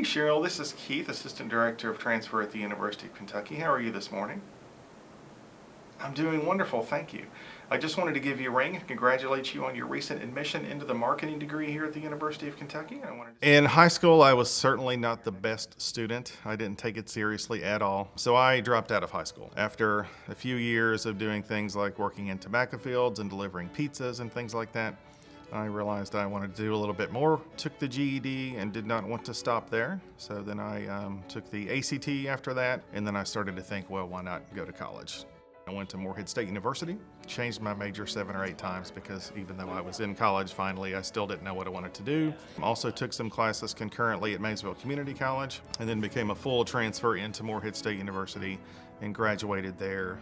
Cheryl, this is Keith, Assistant Director of Transfer at the University of Kentucky. How are you this morning? I'm doing wonderful, thank you. I just wanted to give you a ring and congratulate you on your recent admission into the marketing degree here at the University of Kentucky. In high school, I was certainly not the best student. I didn't take it seriously at all, so I dropped out of high school. After a few years of doing things like working in tobacco fields and delivering pizzas and things like that, I realized I wanted to do a little bit more, took the GED and did not want to stop there. So then I took the ACT after that, and then I started to think, well, why not go to college? I went to Morehead State University, changed my major 7 or 8 times because even though I was in college finally, I still didn't know what I wanted to do. Also took some classes concurrently at Maysville Community College and then became a full transfer into Morehead State University and graduated there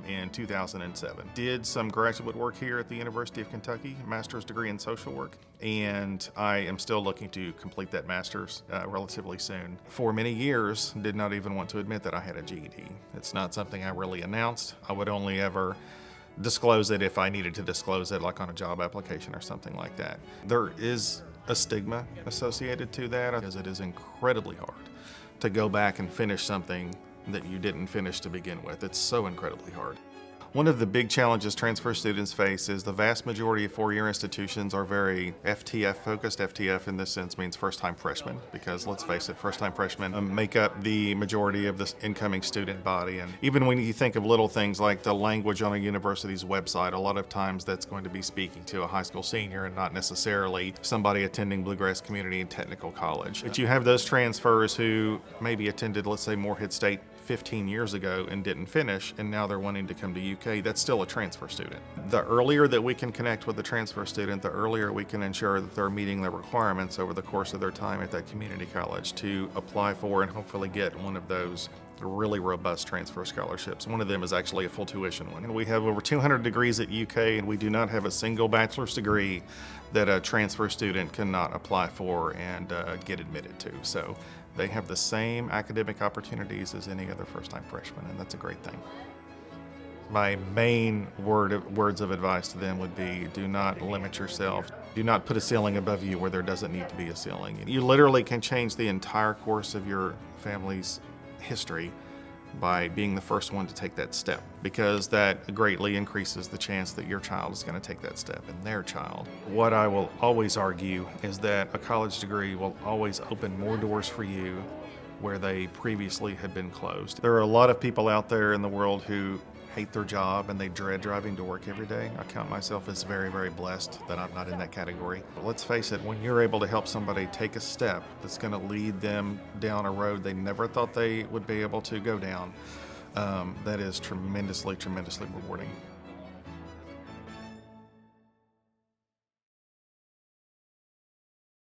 in 2007. Did some graduate work here at the University of Kentucky, master's degree in social work, and I am still looking to complete that master's relatively soon. For many years, did not even want to admit that I had a GED. It's not something I really announced. I would only ever disclose it if I needed to disclose it, like on a job application or something like that. There is a stigma associated to that because it is incredibly hard to go back and finish something that you didn't finish to begin with. It's so incredibly hard. One of the big challenges transfer students face is the vast majority of four-year institutions are very FTF focused. FTF in this sense means first-time freshmen, because let's face it, first-time freshmen make up the majority of the incoming student body. And even when you think of little things like the language on a university's website, a lot of times that's going to be speaking to a high school senior and not necessarily somebody attending Bluegrass Community and Technical College. But you have those transfers who maybe attended, let's say, Morehead State 15 years ago and didn't finish, and now they're wanting to come to UK. That's still a transfer student. The earlier that we can connect with the transfer student, the earlier we can ensure that they're meeting the requirements over the course of their time at that community college to apply for and hopefully get one of those really robust transfer scholarships. One of them is actually a full tuition one. And we have over 200 degrees at UK, and we do not have a single bachelor's degree that a transfer student cannot apply for and get admitted to. So they have the same academic opportunities as any other first-time freshman, and that's a great thing. My main words of advice to them would be, do not limit yourself. Do not put a ceiling above you where there doesn't need to be a ceiling. You literally can change the entire course of your family's history by being the first one to take that step, because that greatly increases the chance that your child is going to take that step and their child. What I will always argue is that a college degree will always open more doors for you where they previously had been closed. There are a lot of people out there in the world who hate their job and they dread driving to work every day. I count myself as very, very blessed that I'm not in that category. But let's face it, when you're able to help somebody take a step that's going to lead them down a road they never thought they would be able to go down, that is tremendously, tremendously rewarding.